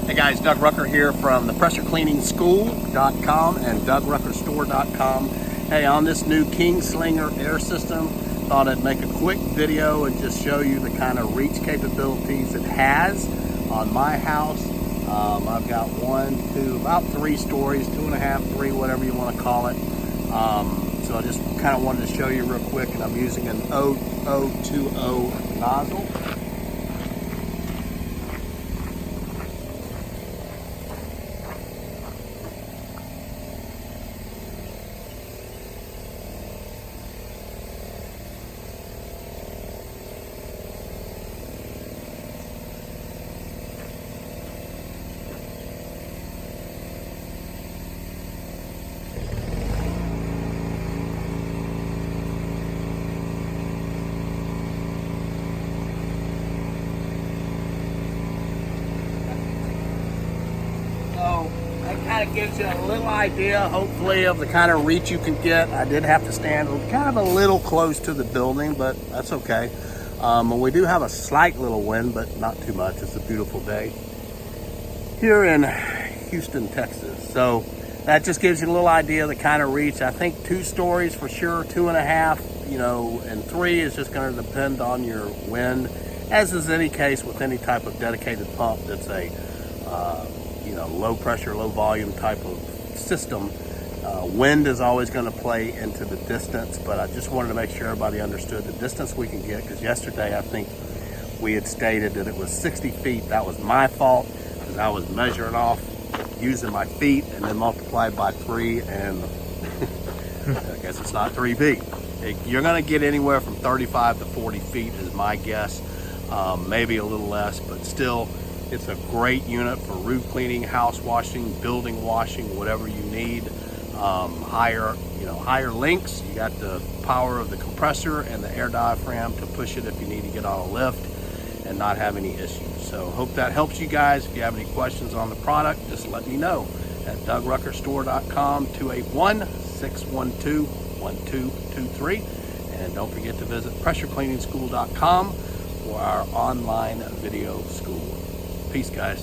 Hey guys, Doug Rucker here from the pressurecleaningschool.com and DougRuckerStore.com. Hey, on this new Kingslinger air system, thought I'd make a quick video and just show you the kind of reach capabilities it has on my house. I've got about 3 stories, 2.5, 3, whatever you want to call it. So I just kind of wanted to show you real quick, and I'm using an 0020 nozzle. So that kind of gives you a little idea, hopefully, of the kind of reach you can get. I did have to stand kind of a little close to the building, but that's okay. We do have a slight little wind, but not too much. It's a beautiful day here in Houston, Texas. So that just gives you a little idea of the kind of reach. I think 2 stories for sure, 2.5, and 3 is just going to depend on your wind, as is any case with any type of dedicated pump that's a low pressure, low volume type of system. Wind is always going to play into the distance, but I just wanted to make sure everybody understood the distance we can get, because yesterday I think we had stated that it was 60 feet. That was my fault, because I was measuring off using my feet and then multiplied by 3, and I guess it's not 3 feet. You're going to get anywhere from 35 to 40 feet is my guess, maybe a little less, but still it's a great unit for roof cleaning, house washing, building washing, whatever you need. Higher links. You got the power of the compressor and the air diaphragm to push it if you need to get on a lift and not have any issues. So hope that helps you guys. If you have any questions on the product, just let me know at DougRuckerStore.com, 281-612-1223. And don't forget to visit pressurecleaningschool.com for our online video school. Peace, guys.